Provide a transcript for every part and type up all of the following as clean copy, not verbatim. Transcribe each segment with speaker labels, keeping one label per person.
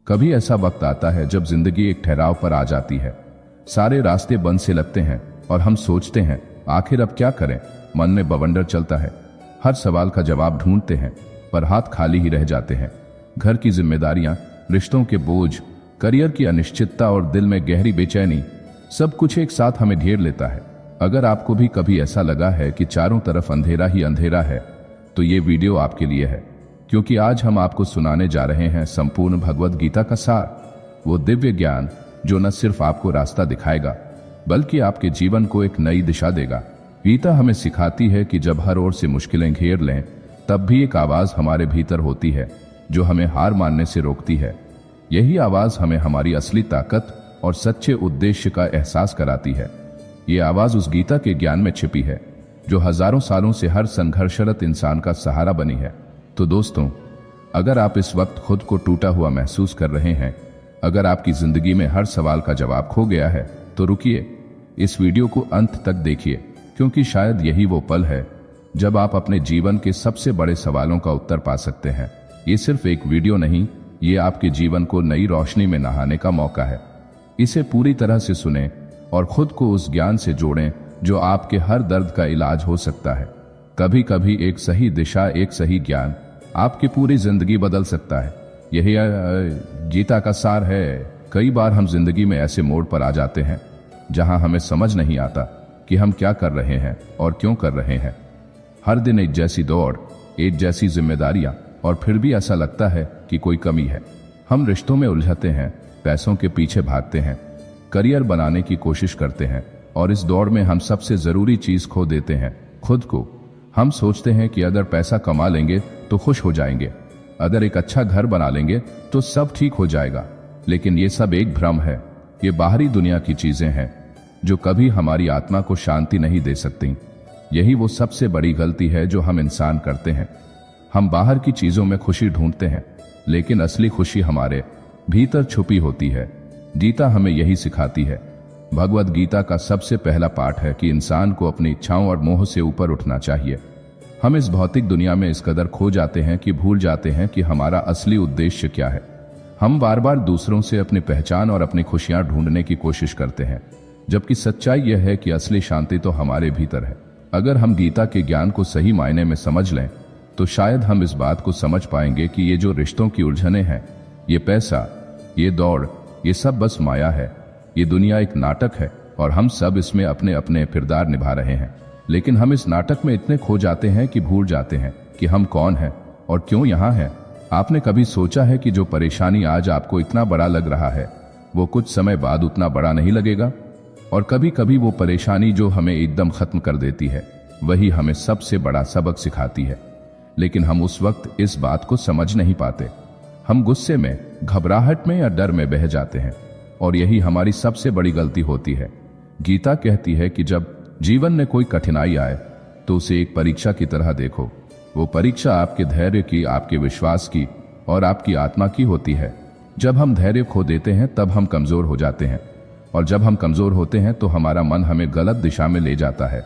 Speaker 1: कभी ऐसा वक्त आता है जब जिंदगी एक ठहराव पर आ जाती है। सारे रास्ते बंद से लगते हैं और हम सोचते हैं आखिर अब क्या करें। मन में बवंडर चलता है, हर सवाल का जवाब ढूंढते हैं, पर हाथ खाली ही रह जाते हैं। घर की जिम्मेदारियां, रिश्तों के बोझ, करियर की अनिश्चितता और दिल में गहरी बेचैनी, सब कुछ एक साथ हमें घेर लेता है। अगर आपको भी कभी ऐसा लगा है कि चारों तरफ अंधेरा ही अंधेरा है, तो ये वीडियो आपके लिए है, क्योंकि आज हम आपको सुनाने जा रहे हैं संपूर्ण भगवद गीता का सार, वो दिव्य ज्ञान जो न सिर्फ आपको रास्ता दिखाएगा बल्कि आपके जीवन को एक नई दिशा देगा। गीता हमें सिखाती है कि जब हर ओर से मुश्किलें घेर लें, तब भी एक आवाज हमारे भीतर होती है जो हमें हार मानने से रोकती है। यही आवाज हमें हमारी असली ताकत और सच्चे उद्देश्य का एहसास कराती है। ये आवाज उस गीता के ज्ञान में छिपी है जो हजारों सालों से हर संघर्षरत इंसान का सहारा बनी है। तो दोस्तों, अगर आप इस वक्त खुद को टूटा हुआ महसूस कर रहे हैं, अगर आपकी जिंदगी में हर सवाल का जवाब खो गया है, तो रुकिए, इस वीडियो को अंत तक देखिए, क्योंकि शायद यही वो पल है जब आप अपने जीवन के सबसे बड़े सवालों का उत्तर पा सकते हैं। ये सिर्फ एक वीडियो नहीं, ये आपके जीवन को नई रोशनी में नहाने का मौका है। इसे पूरी तरह से सुनें और खुद को उस ज्ञान से जोड़ें जो आपके हर दर्द का इलाज हो सकता है। कभी कभी एक सही दिशा, एक सही ज्ञान आपकी पूरी जिंदगी बदल सकता है। यही गीता का सार है। कई बार हम जिंदगी में ऐसे मोड़ पर आ जाते हैं जहां हमें समझ नहीं आता कि हम क्या कर रहे हैं और क्यों कर रहे हैं। हर दिन एक जैसी दौड़, एक जैसी जिम्मेदारियां, और फिर भी ऐसा लगता है कि कोई कमी है। हम रिश्तों में उलझते हैं, पैसों के पीछे भागते हैं, करियर बनाने की कोशिश करते हैं, और इस दौड़ में हम सबसे जरूरी चीज खो देते हैं, खुद को। हम सोचते हैं कि अगर पैसा कमा लेंगे तो खुश हो जाएंगे, अगर एक अच्छा घर बना लेंगे तो सब ठीक हो जाएगा। लेकिन ये सब एक भ्रम है। ये बाहरी दुनिया की चीजें हैं जो कभी हमारी आत्मा को शांति नहीं दे सकती। यही वो सबसे बड़ी गलती है जो हम इंसान करते हैं। हम बाहर की चीजों में खुशी ढूंढते हैं, लेकिन असली खुशी हमारे भीतर छुपी होती है। गीता हमें यही सिखाती है। भगवद गीता का सबसे पहला पाठ है कि इंसान को अपनी इच्छाओं और मोह से ऊपर उठना चाहिए। हम इस भौतिक दुनिया में इस कदर खो जाते हैं कि भूल जाते हैं कि हमारा असली उद्देश्य क्या है। हम बार बार दूसरों से अपनी पहचान और अपनी खुशियां ढूंढने की कोशिश करते हैं, जबकि सच्चाई यह है कि असली शांति तो हमारे भीतर है। अगर हम गीता के ज्ञान को सही मायने में समझ लें, तो शायद हम इस बात को समझ पाएंगे कि ये जो रिश्तों की उलझनें हैं, ये पैसा, ये दौड़, ये सब बस माया है। ये दुनिया एक नाटक है और हम सब इसमें अपने अपने किरदार निभा रहे हैं। लेकिन हम इस नाटक में इतने खो जाते हैं कि भूल जाते हैं कि हम कौन हैं और क्यों यहाँ हैं। आपने कभी सोचा है कि जो परेशानी आज आपको इतना बड़ा लग रहा है, वो कुछ समय बाद उतना बड़ा नहीं लगेगा? और कभी कभी वो परेशानी जो हमें एकदम खत्म कर देती है, वही हमें सबसे बड़ा सबक सिखाती है। लेकिन हम उस वक्त इस बात को समझ नहीं पाते। हम गुस्से में, घबराहट में या डर में बह जाते हैं, और यही हमारी सबसे बड़ी गलती होती है। गीता कहती है कि जब जीवन में कोई कठिनाई आए तो उसे एक परीक्षा की तरह देखो। वो परीक्षा आपके धैर्य की, आपके विश्वास की और आपकी आत्मा की होती है। जब हम धैर्य खो देते हैं तब हम कमजोर हो जाते हैं, और जब हम कमजोर होते हैं तो हमारा मन हमें गलत दिशा में ले जाता है।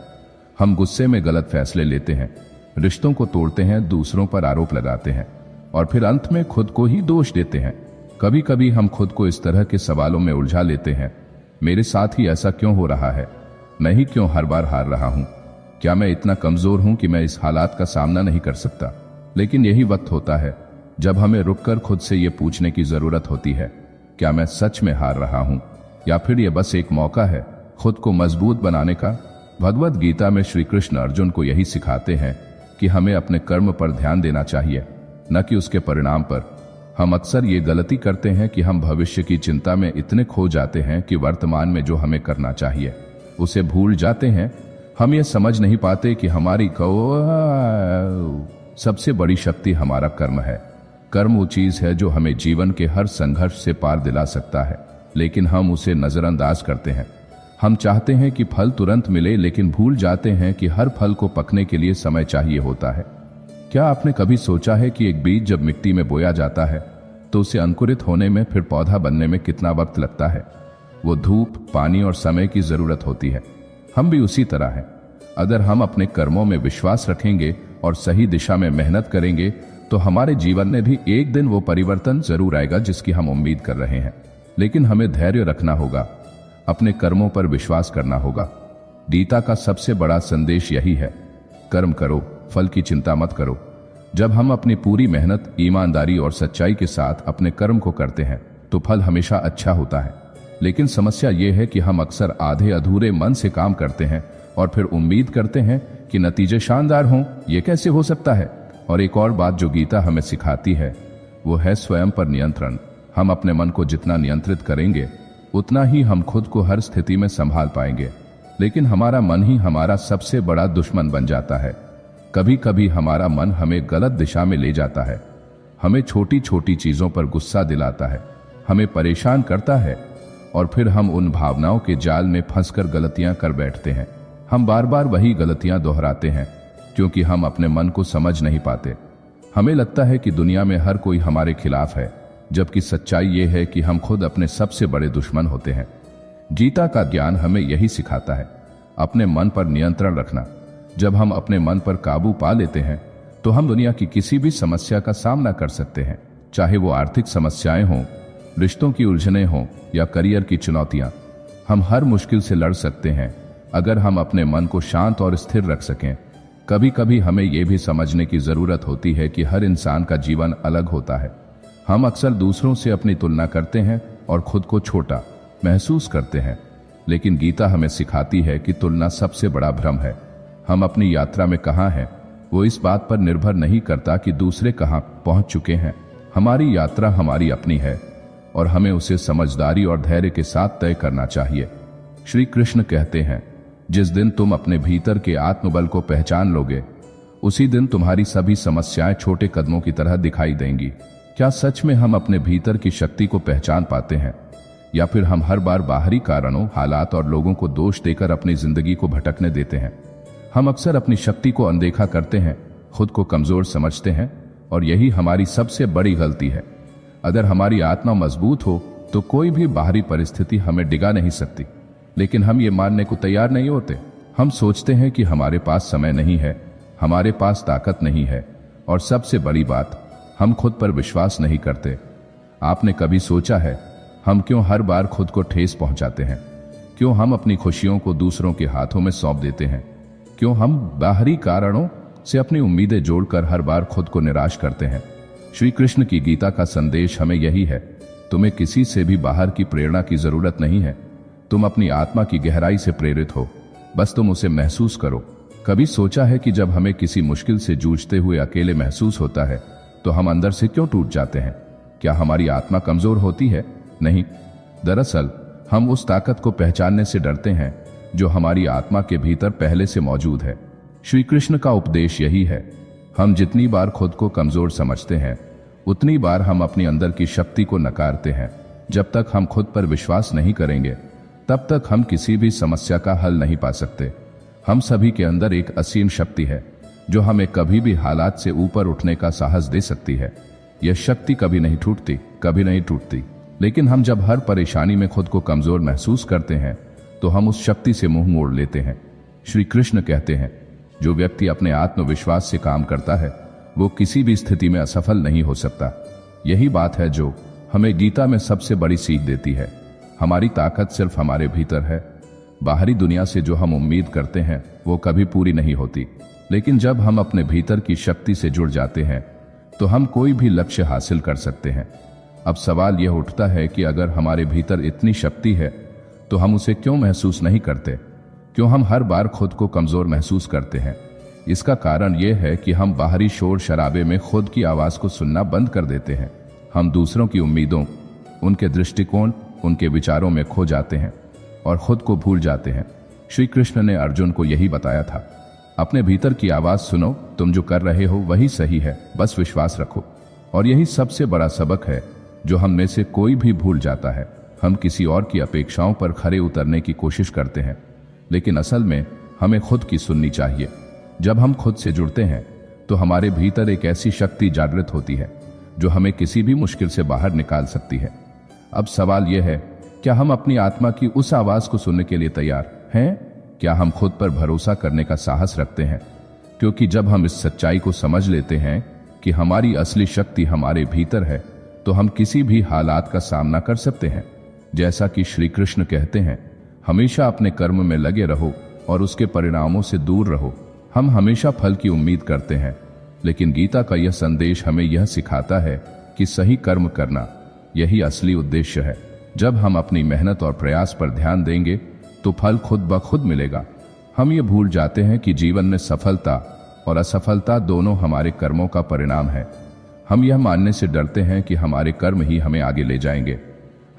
Speaker 1: हम गुस्से में गलत फैसले लेते हैं, रिश्तों को तोड़ते हैं, दूसरों पर आरोप लगाते हैं, और फिर अंत में खुद को ही दोष देते हैं। कभी कभी हम खुद को इस तरह के सवालों में उलझा लेते हैं, मेरे साथ ही ऐसा क्यों हो रहा है? मैं ही क्यों हर बार हार रहा हूं? क्या मैं इतना कमजोर हूं कि मैं इस हालात का सामना नहीं कर सकता? लेकिन यही वक्त होता है जब हमें रुककर खुद से ये पूछने की जरूरत होती है, क्या मैं सच में हार रहा हूं, या फिर यह बस एक मौका है खुद को मजबूत बनाने का? भगवद गीता में श्री कृष्ण अर्जुन को यही सिखाते हैं कि हमें अपने कर्म पर ध्यान देना चाहिए, न कि उसके परिणाम पर। हम अक्सर ये गलती करते हैं कि हम भविष्य की चिंता में इतने खो जाते हैं कि वर्तमान में जो हमें करना चाहिए उसे भूल जाते हैं। हम ये समझ नहीं पाते कि हमारी सबसे बड़ी शक्ति हमारा कर्म है। कर्म वो चीज है जो हमें जीवन के हर संघर्ष से पार दिला सकता है, लेकिन हम उसे नजरअंदाज करते हैं। हम चाहते हैं कि फल तुरंत मिले, लेकिन भूल जाते हैं कि हर फल को पकने के लिए समय चाहिए होता है। क्या आपने कभी सोचा है कि एक बीज जब मिट्टी में बोया जाता है तो उसे अंकुरित होने में, फिर पौधा बनने में कितना वक्त लगता है? वो धूप, पानी और समय की जरूरत होती है। हम भी उसी तरह हैं। अगर हम अपने कर्मों में विश्वास रखेंगे और सही दिशा में मेहनत करेंगे तो हमारे जीवन में भी एक दिन वो परिवर्तन जरूर आएगा जिसकी हम उम्मीद कर रहे हैं। लेकिन हमें धैर्य रखना होगा, अपने कर्मों पर विश्वास करना होगा। गीता का सबसे बड़ा संदेश यही है, कर्म करो, फल की चिंता मत करो। जब हम अपनी पूरी मेहनत, ईमानदारी और सच्चाई के साथ अपने कर्म को करते हैं तो फल हमेशा अच्छा होता है। लेकिन समस्या यह है कि हम अक्सर आधे अधूरे मन से काम करते हैं और फिर उम्मीद करते हैं कि नतीजे शानदार हों। यह कैसे हो सकता है? और एक और बात जो गीता हमें सिखाती है वो है स्वयं पर नियंत्रण। हम अपने मन को जितना नियंत्रित करेंगे उतना ही हम खुद को हर स्थिति में संभाल पाएंगे। लेकिन हमारा मन ही हमारा सबसे बड़ा दुश्मन बन जाता है। कभी कभी हमारा मन हमें गलत दिशा में ले जाता है, हमें छोटी छोटी चीजों पर गुस्सा दिलाता है, हमें परेशान करता है और फिर हम उन भावनाओं के जाल में फंसकर गलतियां कर बैठते हैं। हम बार बार वही गलतियां दोहराते हैं क्योंकि हम अपने मन को समझ नहीं पाते। हमें लगता है कि दुनिया में हर कोई हमारे खिलाफ है, जबकि सच्चाई ये है कि हम खुद अपने सबसे बड़े दुश्मन होते हैं। गीता का ज्ञान हमें यही सिखाता है, अपने मन पर नियंत्रण रखना। जब हम अपने मन पर काबू पा लेते हैं तो हम दुनिया की किसी भी समस्या का सामना कर सकते हैं, चाहे वो आर्थिक समस्याएं हों, रिश्तों की उलझनें हों या करियर की चुनौतियां। हम हर मुश्किल से लड़ सकते हैं अगर हम अपने मन को शांत और स्थिर रख सकें। कभी कभी हमें यह भी समझने की जरूरत होती है कि हर इंसान का जीवन अलग होता है। हम अक्सर दूसरों से अपनी तुलना करते हैं और खुद को छोटा महसूस करते हैं, लेकिन गीता हमें सिखाती है कि तुलना सबसे बड़ा भ्रम है। हम अपनी यात्रा में कहाँ हैं वो इस बात पर निर्भर नहीं करता कि दूसरे कहाँ पहुंच चुके हैं। हमारी यात्रा हमारी अपनी है और हमें उसे समझदारी और धैर्य के साथ तय करना चाहिए। श्री कृष्ण कहते हैं, जिस दिन तुम अपने भीतर के आत्मबल को पहचान लोगे उसी दिन तुम्हारी सभी समस्याएं छोटे कदमों की तरह दिखाई देंगी। क्या सच में हम अपने भीतर की शक्ति को पहचान पाते हैं, या फिर हम हर बार बाहरी कारणों, हालात और लोगों को दोष देकर अपनी जिंदगी को भटकने देते हैं? हम अक्सर अपनी शक्ति को अनदेखा करते हैं, खुद को कमजोर समझते हैं और यही हमारी सबसे बड़ी गलती है। अगर हमारी आत्मा मजबूत हो तो कोई भी बाहरी परिस्थिति हमें डिगा नहीं सकती, लेकिन हम ये मानने को तैयार नहीं होते। हम सोचते हैं कि हमारे पास समय नहीं है, हमारे पास ताकत नहीं है और सबसे बड़ी बात, हम खुद पर विश्वास नहीं करते। आपने कभी सोचा है हम क्यों हर बार खुद को ठेस पहुंचाते हैं? क्यों हम अपनी खुशियों को दूसरों के हाथों में सौंप देते हैं? क्यों हम बाहरी कारणों से अपनी उम्मीदें जोड़कर हर बार खुद को निराश करते हैं? श्री कृष्ण की गीता का संदेश हमें यही है, तुम्हें किसी से भी बाहर की प्रेरणा की जरूरत नहीं है। तुम अपनी आत्मा की गहराई से प्रेरित हो, बस तुम उसे महसूस करो। कभी सोचा है कि जब हमें किसी मुश्किल से जूझते हुए अकेले महसूस होता है तो हम अंदर से क्यों टूट जाते हैं? क्या हमारी आत्मा कमजोर होती है? नहीं, दरअसल हम उस ताकत को पहचानने से डरते हैं जो हमारी आत्मा के भीतर पहले से मौजूद है। श्री कृष्ण का उपदेश यही है, हम जितनी बार खुद को कमजोर समझते हैं उतनी बार हम अपनी अंदर की शक्ति को नकारते हैं। जब तक हम खुद पर विश्वास नहीं करेंगे तब तक हम किसी भी समस्या का हल नहीं पा सकते। हम सभी के अंदर एक असीम शक्ति है जो हमें कभी भी हालात से ऊपर उठने का साहस दे सकती है। यह शक्ति कभी नहीं टूटती, कभी नहीं टूटती। लेकिन हम जब हर परेशानी में खुद को कमजोर महसूस करते हैं तो हम उस शक्ति से मुंह मोड़ लेते हैं। श्री कृष्ण कहते हैं, जो व्यक्ति अपने आत्मविश्वास से काम करता है वो किसी भी स्थिति में असफल नहीं हो सकता। यही बात है जो हमें गीता में सबसे बड़ी सीख देती है। हमारी ताकत सिर्फ हमारे भीतर है। बाहरी दुनिया से जो हम उम्मीद करते हैं वो कभी पूरी नहीं होती, लेकिन जब हम अपने भीतर की शक्ति से जुड़ जाते हैं तो हम कोई भी लक्ष्य हासिल कर सकते हैं। अब सवाल यह उठता है कि अगर हमारे भीतर इतनी शक्ति है तो हम उसे क्यों महसूस नहीं करते? क्यों हम हर बार खुद को कमजोर महसूस करते हैं? इसका कारण यह है कि हम बाहरी शोर शराबे में खुद की आवाज को सुनना बंद कर देते हैं। हम दूसरों की उम्मीदों, उनके दृष्टिकोण, उनके विचारों में खो जाते हैं और खुद को भूल जाते हैं। श्री कृष्ण ने अर्जुन को यही बताया था, अपने भीतर की आवाज सुनो, तुम जो कर रहे हो वही सही है, बस विश्वास रखो। और यही सबसे बड़ा सबक है जो हम में से कोई भी भूल जाता है। हम किसी और की अपेक्षाओं पर खरे उतरने की कोशिश करते हैं, लेकिन असल में हमें खुद की सुननी चाहिए। जब हम खुद से जुड़ते हैं तो हमारे भीतर एक ऐसी शक्ति जागृत होती है जो हमें किसी भी मुश्किल से बाहर निकाल सकती है। अब सवाल यह है, क्या हम अपनी आत्मा की उस आवाज को सुनने के लिए तैयार हैं? क्या हम खुद पर भरोसा करने का साहस रखते हैं? क्योंकि जब हम इस सच्चाई को समझ लेते हैं कि हमारी असली शक्ति हमारे भीतर है तो हम किसी भी हालात का सामना कर सकते हैं। जैसा कि श्री कृष्ण कहते हैं, हमेशा अपने कर्म में लगे रहो और उसके परिणामों से दूर रहो। हम हमेशा फल की उम्मीद करते हैं, लेकिन गीता का यह संदेश हमें यह सिखाता है कि सही कर्म करना यही असली उद्देश्य है। जब हम अपनी मेहनत और प्रयास पर ध्यान देंगे तो फल खुद ब खुद मिलेगा। हम ये भूल जाते हैं कि जीवन में सफलता और असफलता दोनों हमारे कर्मों का परिणाम है। हम यह मानने से डरते हैं कि हमारे कर्म ही हमें आगे ले जाएंगे।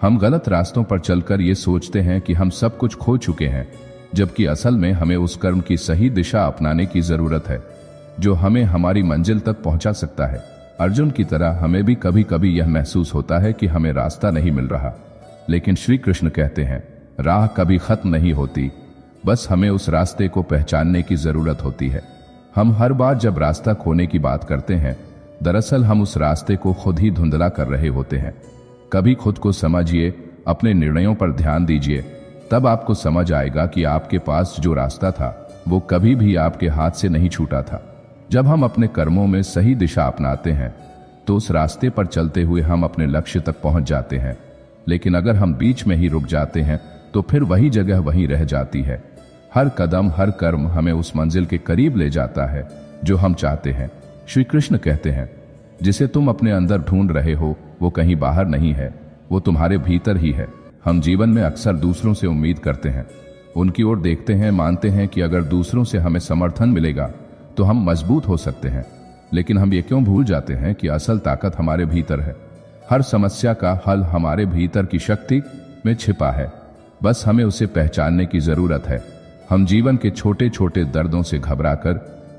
Speaker 1: हम गलत रास्तों पर चलकर ये सोचते हैं कि हम सब कुछ खो चुके हैं, जबकि असल में हमें उस कर्म की सही दिशा अपनाने की जरूरत है जो हमें हमारी मंजिल तक पहुंचा सकता है। अर्जुन की तरह हमें भी कभी कभी यह महसूस होता है कि हमें रास्ता नहीं मिल रहा, लेकिन श्री कृष्ण कहते हैं, राह कभी खत्म नहीं होती, बस हमें उस रास्ते को पहचानने की जरूरत होती है। हम हर बार जब रास्ता खोने की बात करते हैं, दरअसल हम उस रास्ते को खुद ही धुंधला कर रहे होते हैं। कभी खुद को समझिए, अपने निर्णयों पर ध्यान दीजिए, तब आपको समझ आएगा कि आपके पास जो रास्ता था वो कभी भी आपके हाथ से नहीं छूटा था। जब हम अपने कर्मों में सही दिशा अपनाते हैं तो उस रास्ते पर चलते हुए हम अपने लक्ष्य तक पहुंच जाते हैं, लेकिन अगर हम बीच में ही रुक जाते हैं तो फिर वही जगह वहीं रह जाती है। हर कदम, हर कर्म हमें उस मंजिल के करीब ले जाता है जो हम चाहते हैं। श्री कृष्ण कहते हैं, जिसे तुम अपने अंदर ढूंढ रहे हो वो कहीं बाहर नहीं है, वो तुम्हारे भीतर ही है। हम जीवन में अक्सर दूसरों से उम्मीद करते हैं, उनकी ओर देखते हैं, मानते हैं कि अगर दूसरों से हमें समर्थन मिलेगा तो हम मजबूत हो सकते हैं। लेकिन हम ये क्यों भूल जाते हैं कि असल ताकत हमारे भीतर है। हर समस्या का हल हमारे भीतर की शक्ति में छिपा है, बस हमें उसे पहचानने की जरूरत है। हम जीवन के छोटे छोटे दर्दों से घबराकर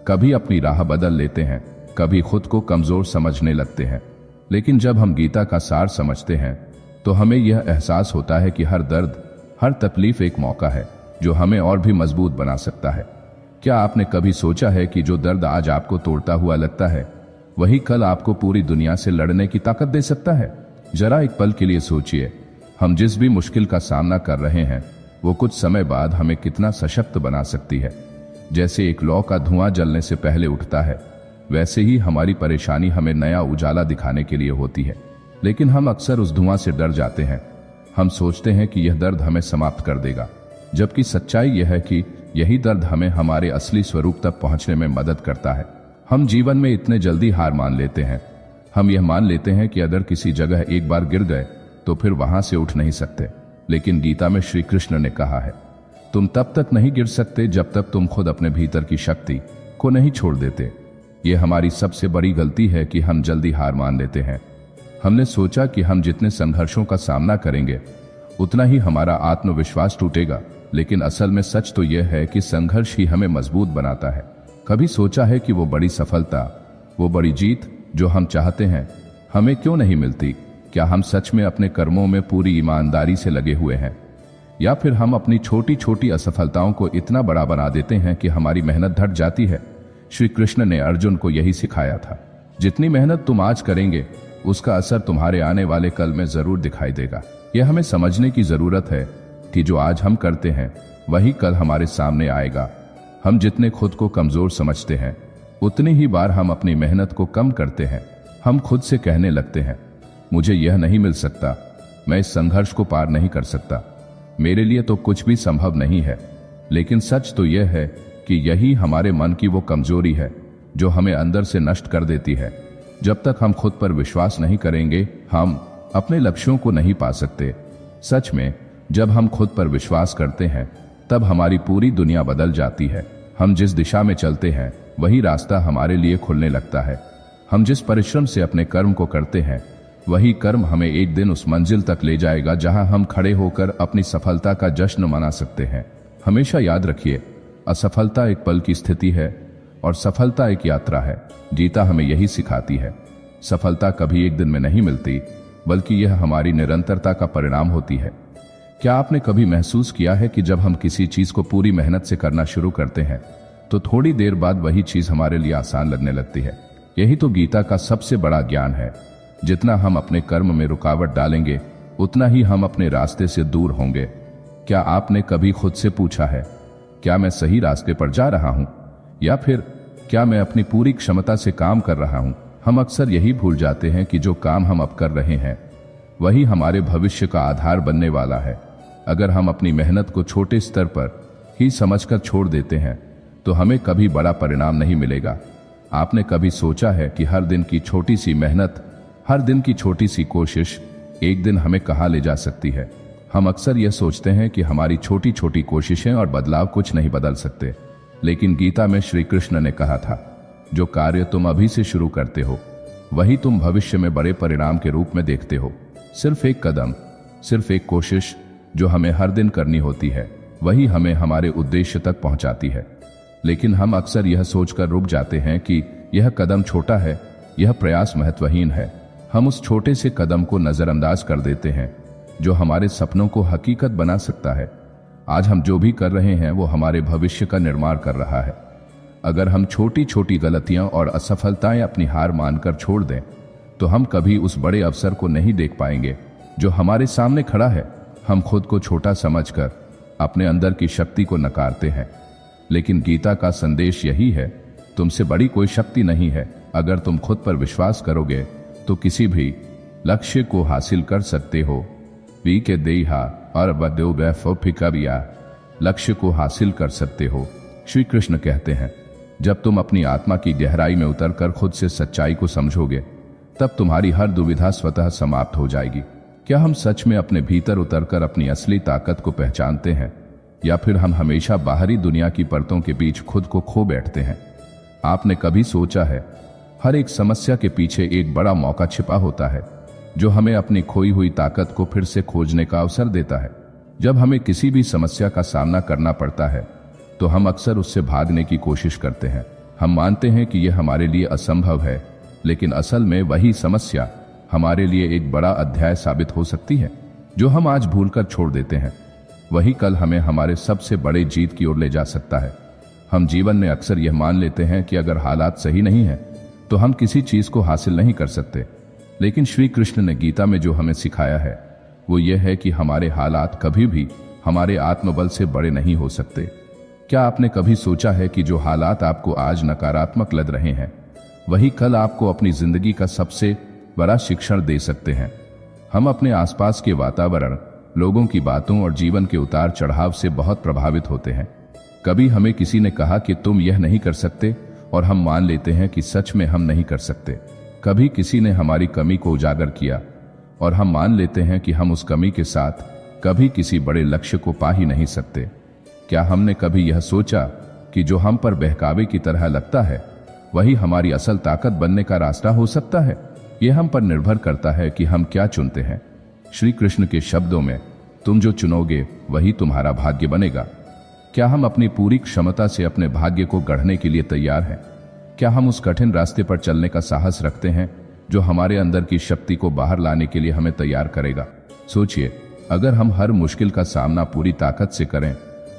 Speaker 1: कभी अपनी राह बदल लेते हैं, कभी खुद को कमजोर समझने लगते हैं। लेकिन जब हम गीता का सार समझते हैं तो हमें यह एहसास होता है कि हर दर्द, हर तकलीफ एक मौका है जो हमें और भी मजबूत बना सकता है। क्या आपने कभी सोचा है कि जो दर्द आज आपको तोड़ता हुआ लगता है वही कल आपको पूरी दुनिया से लड़ने की ताकत दे सकता है? जरा एक पल के लिए सोचिए, हम जिस भी मुश्किल का सामना कर रहे हैं वो कुछ समय बाद हमें कितना सशक्त बना सकती है। जैसे एक लौ का धुआं जलने से पहले उठता है, वैसे ही हमारी परेशानी हमें नया उजाला दिखाने के लिए होती है। लेकिन हम अक्सर उस धुआं से डर जाते हैं। हम सोचते हैं कि यह दर्द हमें समाप्त कर देगा, जबकि सच्चाई यह है कि यही दर्द हमें हमारे असली स्वरूप तक पहुंचने में मदद करता है। हम जीवन में इतने जल्दी हार मान लेते हैं। हम यह मान लेते हैं कि अगर किसी जगह एक बार गिर गए तो फिर वहां से उठ नहीं सकते। लेकिन गीता में श्री कृष्ण ने कहा है, तुम तब तक नहीं गिर सकते जब तक तुम खुद अपने भीतर की शक्ति को नहीं छोड़ देते। यह हमारी सबसे बड़ी गलती है कि हम जल्दी हार मान लेते हैं। हमने सोचा कि हम जितने संघर्षों का सामना करेंगे उतना ही हमारा आत्मविश्वास टूटेगा, लेकिन असल में सच तो यह है कि संघर्ष ही हमें मजबूत बनाता है। कभी सोचा है कि वो बड़ी सफलता, वो बड़ी जीत जो हम चाहते हैं हमें क्यों नहीं मिलती? क्या हम सच में अपने कर्मों में पूरी ईमानदारी से लगे हुए हैं, या फिर हम अपनी छोटी छोटी असफलताओं को इतना बड़ा बना देते हैं कि हमारी मेहनत घट जाती है? श्री कृष्ण ने अर्जुन को यही सिखाया था, जितनी मेहनत तुम आज करेंगे उसका असर तुम्हारे आने वाले कल में जरूर दिखाई देगा। यह हमें समझने की जरूरत है कि जो आज हम करते हैं वही कल हमारे सामने आएगा। हम जितने खुद को कमजोर समझते हैं उतनी ही बार हम अपनी मेहनत को कम करते हैं। हम खुद से कहने लगते हैं, मुझे यह नहीं मिल सकता, मैं इस संघर्ष को पार नहीं कर सकता, मेरे लिए तो कुछ भी संभव नहीं है। लेकिन सच तो यह है कि यही हमारे मन की वो कमजोरी है जो हमें अंदर से नष्ट कर देती है। जब तक हम खुद पर विश्वास नहीं करेंगे हम अपने लक्ष्यों को नहीं पा सकते। सच में जब हम खुद पर विश्वास करते हैं तब हमारी पूरी दुनिया बदल जाती है। हम जिस दिशा में चलते हैं वही रास्ता हमारे लिए खुलने लगता है। हम जिस परिश्रम से अपने कर्म को करते हैं वही कर्म हमें एक दिन उस मंजिल तक ले जाएगा जहां हम खड़े होकर अपनी सफलता का जश्न मना सकते हैं। हमेशा याद रखिए, असफलता एक पल की स्थिति है और सफलता एक यात्रा है। गीता हमें यही सिखाती है। सफलता कभी एक दिन में नहीं मिलती, बल्कि यह हमारी निरंतरता का परिणाम होती है। क्या आपने कभी महसूस किया है कि जब हम किसी चीज को पूरी मेहनत से करना शुरू करते हैं तो थोड़ी देर बाद वही चीज हमारे लिए आसान लगने लगती है? यही तो गीता का सबसे बड़ा ज्ञान है। जितना हम अपने कर्म में रुकावट डालेंगे उतना ही हम अपने रास्ते से दूर होंगे। क्या आपने कभी खुद से पूछा है, क्या मैं सही रास्ते पर जा रहा हूं, या फिर क्या मैं अपनी पूरी क्षमता से काम कर रहा हूं? हम अक्सर यही भूल जाते हैं कि जो काम हम अब कर रहे हैं वही हमारे भविष्य का आधार बनने वाला है। अगर हम अपनी मेहनत को छोटे स्तर पर ही समझकर छोड़ देते हैं तो हमें कभी बड़ा परिणाम नहीं मिलेगा। आपने कभी सोचा है कि हर दिन की छोटी सी मेहनत, हर दिन की छोटी सी कोशिश एक दिन हमें कहाँ ले जा सकती है? हम अक्सर यह सोचते हैं कि हमारी छोटी छोटी कोशिशें और बदलाव कुछ नहीं बदल सकते, लेकिन गीता में श्री कृष्ण ने कहा था, जो कार्य तुम अभी से शुरू करते हो वही तुम भविष्य में बड़े परिणाम के रूप में देखते हो। सिर्फ एक कदम, सिर्फ एक कोशिश जो हमें हर दिन करनी होती है, वही हमें हमारे उद्देश्य तक पहुंचाती है। लेकिन हम अक्सर यह सोचकर रुक जाते हैं कि यह कदम छोटा है, यह प्रयास महत्वहीन है। हम उस छोटे से कदम को नजरअंदाज कर देते हैं जो हमारे सपनों को हकीकत बना सकता है। आज हम जो भी कर रहे हैं वो हमारे भविष्य का निर्माण कर रहा है। अगर हम छोटी छोटी गलतियां और असफलताएं अपनी हार मानकर छोड़ दें तो हम कभी उस बड़े अवसर को नहीं देख पाएंगे जो हमारे सामने खड़ा है। हम खुद को छोटा समझकर अपने अंदर की शक्ति को नकारते हैं, लेकिन गीता का संदेश यही है, तुमसे बड़ी कोई शक्ति नहीं है। अगर तुम खुद पर विश्वास करोगे तो किसी भी लक्ष्य को हासिल कर सकते हो। वी के देहा और बदो वैफिकविया, लक्ष्य को हासिल कर सकते हो। श्री कृष्ण कहते हैं, जब तुम अपनी आत्मा की गहराई में उतरकर खुद से सच्चाई को समझोगे तब तुम्हारी हर दुविधा स्वतः समाप्त हो जाएगी। क्या हम सच में अपने भीतर उतरकर अपनी असली ताकत को पहचानते हैं, या फिर हम हमेशा बाहरी दुनिया की परतों के बीच खुद को खो बैठते हैं? आपने कभी सोचा है, हर एक समस्या के पीछे एक बड़ा मौका छिपा होता है जो हमें अपनी खोई हुई ताकत को फिर से खोजने का अवसर देता है। जब हमें किसी भी समस्या का सामना करना पड़ता है तो हम अक्सर उससे भागने की कोशिश करते हैं। हम मानते हैं कि यह हमारे लिए असंभव है, लेकिन असल में वही समस्या हमारे लिए एक बड़ा अध्याय साबित हो सकती है। जो हम आज भूलकर छोड़ देते हैं वही कल हमें हमारे सबसे बड़े जीत की ओर ले जा सकता है। हम जीवन में अक्सर यह मान लेते हैं कि अगर हालात सही नहीं है तो हम किसी चीज को हासिल नहीं कर सकते, लेकिन श्री कृष्ण ने गीता में जो हमें सिखाया है वो यह है कि हमारे हालात कभी भी हमारे आत्मबल से बड़े नहीं हो सकते। क्या आपने कभी सोचा है कि जो हालात आपको आज नकारात्मक लग रहे हैं वही कल आपको अपनी जिंदगी का सबसे बड़ा शिक्षण दे सकते हैं? हम अपने आसपास के वातावरण, लोगों की बातों और जीवन के उतार चढ़ाव से बहुत प्रभावित होते हैं। कभी हमें किसी ने कहा कि तुम यह नहीं कर सकते और हम मान लेते हैं कि सच में हम नहीं कर सकते। कभी किसी ने हमारी कमी को उजागर किया और हम मान लेते हैं कि हम उस कमी के साथ कभी किसी बड़े लक्ष्य को पा ही नहीं सकते। क्या हमने कभी यह सोचा कि जो हम पर बहकावे की तरह लगता है वही हमारी असल ताकत बनने का रास्ता हो सकता है? यह हम पर निर्भर करता है कि हम क्या चुनते हैं। श्री कृष्ण के शब्दों में, तुम जो चुनोगे वही तुम्हारा भाग्य बनेगा। क्या हम अपनी पूरी क्षमता से अपने भाग्य को गढ़ने के लिए तैयार हैं? क्या हम उस कठिन रास्ते पर चलने का साहस रखते हैं जो हमारे अंदर की शक्ति को बाहर लाने के लिए हमें तैयार करेगा? सोचिए, अगर हम हर मुश्किल का सामना पूरी ताकत से करें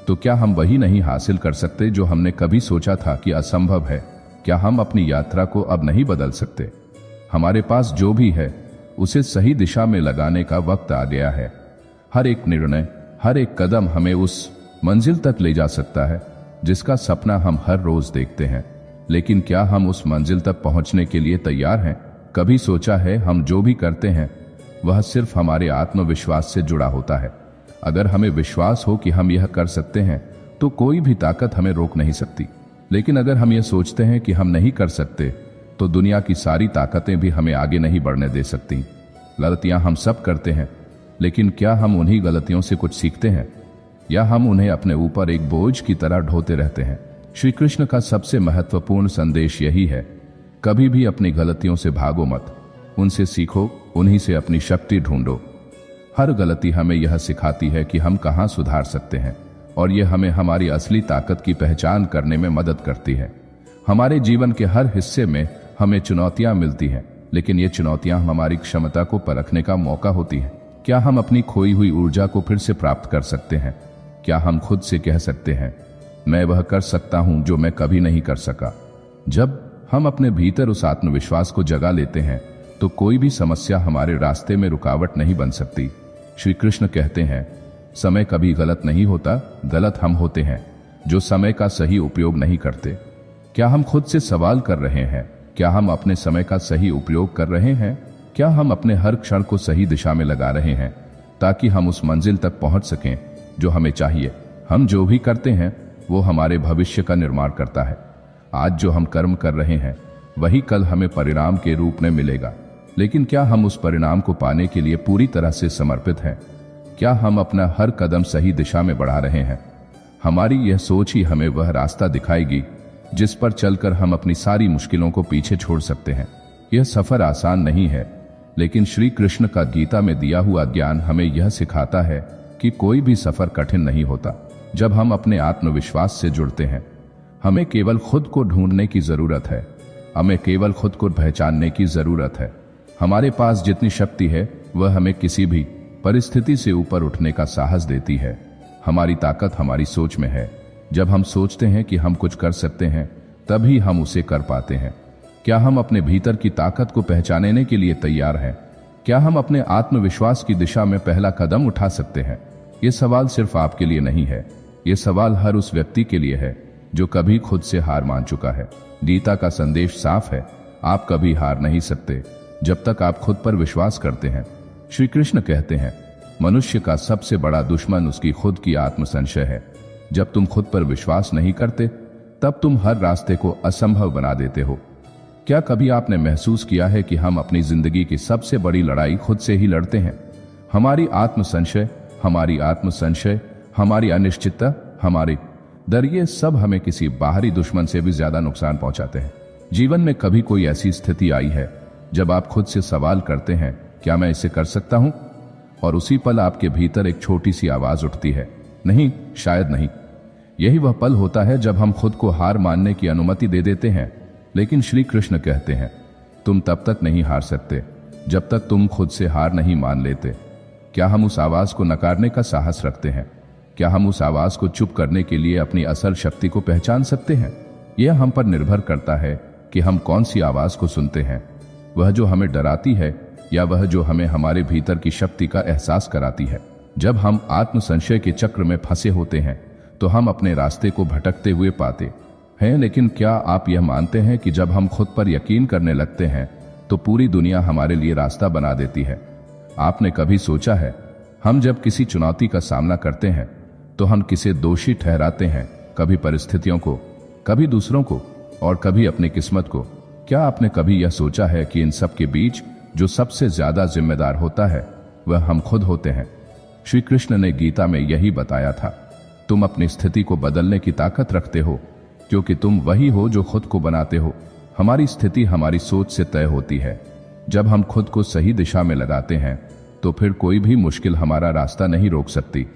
Speaker 1: तो क्या हम वही नहीं हासिल कर सकते जो हमने कभी सोचा था कि असंभव है? क्या हम अपनी यात्रा को अब नहीं बदल सकते? हमारे पास जो भी है उसे सही दिशा में लगाने का वक्त आ गया है। हर एक निर्णय, हर एक कदम हमें उस मंजिल तक ले जा सकता है जिसका सपना हम हर रोज देखते हैं। लेकिन क्या हम उस मंजिल तक पहुंचने के लिए तैयार हैं? कभी सोचा है, हम जो भी करते हैं वह सिर्फ हमारे आत्मविश्वास से जुड़ा होता है। अगर हमें विश्वास हो कि हम यह कर सकते हैं तो कोई भी ताकत हमें रोक नहीं सकती। लेकिन अगर हम यह सोचते हैं कि हम नहीं कर सकते तो दुनिया की सारी ताकतें भी हमें आगे नहीं बढ़ने दे सकती। गलतियां हम सब करते हैं, लेकिन क्या हम उन्हीं गलतियों से कुछ सीखते हैं या हम उन्हें अपने ऊपर एक बोझ की तरह ढोते रहते हैं? श्री कृष्ण का सबसे महत्वपूर्ण संदेश यही है, कभी भी अपनी गलतियों से भागो मत, उनसे सीखो, उन्हीं से अपनी शक्ति ढूंढो। हर गलती हमें यह सिखाती है कि हम कहां सुधार सकते हैं और यह हमें हमारी असली ताकत की पहचान करने में मदद करती है। हमारे जीवन के हर हिस्से में हमें चुनौतियां मिलती हैं, लेकिन ये चुनौतियां हमारी क्षमता को परखने का मौका होती हैं। क्या हम अपनी खोई हुई ऊर्जा को फिर से प्राप्त कर सकते हैं? क्या हम खुद से कह सकते हैं, मैं वह कर सकता हूं जो मैं कभी नहीं कर सका? जब हम अपने भीतर उस आत्मविश्वास को जगा लेते हैं तो कोई भी समस्या हमारे रास्ते में रुकावट नहीं बन सकती। श्री कृष्ण कहते हैं, समय कभी गलत नहीं होता, गलत हम होते हैं जो समय का सही उपयोग नहीं करते। क्या हम खुद से सवाल कर रहे हैं, क्या हम अपने समय का सही उपयोग कर रहे हैं? क्या हम अपने हर क्षण को सही दिशा में लगा रहे हैं ताकि हम उस मंजिल तक पहुंच सकें जो हमें चाहिए? हम जो भी करते हैं वो हमारे भविष्य का निर्माण करता है। आज जो हम कर्म कर रहे हैं वही कल हमें परिणाम के रूप में मिलेगा, लेकिन क्या हम उस परिणाम को पाने के लिए पूरी तरह से समर्पित हैं? क्या हम अपना हर कदम सही दिशा में बढ़ा रहे हैं? हमारी यह सोच ही हमें वह रास्ता दिखाएगी जिस पर चलकर हम अपनी सारी मुश्किलों को पीछे छोड़ सकते हैं। यह सफर आसान नहीं है, लेकिन श्री कृष्ण का गीता में दिया हुआ ज्ञान हमें यह सिखाता है कि कोई भी सफर कठिन नहीं होता। जब हम अपने आत्मविश्वास से जुड़ते हैं, हमें केवल खुद को ढूंढने की जरूरत है, हमें केवल खुद को पहचानने की जरूरत है। हमारे पास जितनी शक्ति है वह हमें किसी भी परिस्थिति से ऊपर उठने का साहस देती है। हमारी ताकत हमारी सोच में है। जब हम सोचते हैं कि हम कुछ कर सकते हैं, तभी हम उसे कर पाते हैं। क्या हम अपने भीतर की ताकत को पहचानने के लिए तैयार हैं? क्या हम अपने आत्मविश्वास की दिशा में पहला कदम उठा सकते हैं? ये सवाल सिर्फ आपके लिए नहीं है, ये सवाल हर उस व्यक्ति के लिए है जो कभी खुद से हार मान चुका है। गीता का संदेश साफ है, आप कभी हार नहीं सकते जब तक आप खुद पर विश्वास करते हैं। श्री कृष्ण कहते हैं, मनुष्य का सबसे बड़ा दुश्मन उसकी खुद की आत्मसंशय है। जब तुम खुद पर विश्वास नहीं करते, तब तुम हर रास्ते को असंभव बना देते हो। क्या कभी आपने महसूस किया है कि हम अपनी जिंदगी की सबसे बड़ी लड़ाई खुद से ही लड़ते हैं? हमारी आत्मसंशय, हमारी अनिश्चितता, हमारी डर, ये सब हमें किसी बाहरी दुश्मन से भी ज्यादा नुकसान पहुंचाते हैं। जीवन में कभी कोई ऐसी स्थिति आई है जब आप खुद से सवाल करते हैं, क्या मैं इसे कर सकता हूं? और उसी पल आपके भीतर एक छोटी सी आवाज उठती है, नहीं, शायद नहीं। यही वह पल होता है जब हम खुद को हार मानने की अनुमति दे देते हैं। लेकिन श्री कृष्ण कहते हैं, तुम तब तक नहीं हार सकते जब तक तुम खुद से हार नहीं मान लेते। क्या हम उस आवाज को नकारने का साहस रखते हैं? क्या हम उस आवाज को चुप करने के लिए अपनी असल शक्ति को पहचान सकते हैं? यह हम पर निर्भर करता है कि हम कौन सी आवाज को सुनते हैं, वह जो हमें डराती है या वह जो हमें हमारे भीतर की शक्ति का एहसास कराती है। जब हम आत्मसंशय के चक्र में फंसे होते हैं तो हम अपने रास्ते को भटकते हुए पाते हैं। लेकिन क्या आप यह मानते हैं कि जब हम खुद पर यकीन करने लगते हैं तो पूरी दुनिया हमारे लिए रास्ता बना देती है? आपने कभी सोचा है, हम जब किसी चुनौती का सामना करते हैं तो हम किसे दोषी ठहराते हैं? कभी परिस्थितियों को, कभी दूसरों को, और कभी अपनी किस्मत को। क्या आपने कभी यह सोचा है कि इन सब के बीच जो सबसे ज्यादा जिम्मेदार होता है वह हम खुद होते हैं? श्री कृष्ण ने गीता में यही बताया था, तुम अपनी स्थिति को बदलने की ताकत रखते हो क्योंकि तुम वही हो जो खुद को बनाते हो। हमारी स्थिति हमारी सोच से तय होती है। जब हम खुद को सही दिशा में लगाते हैं तो फिर कोई भी मुश्किल हमारा रास्ता नहीं रोक सकती।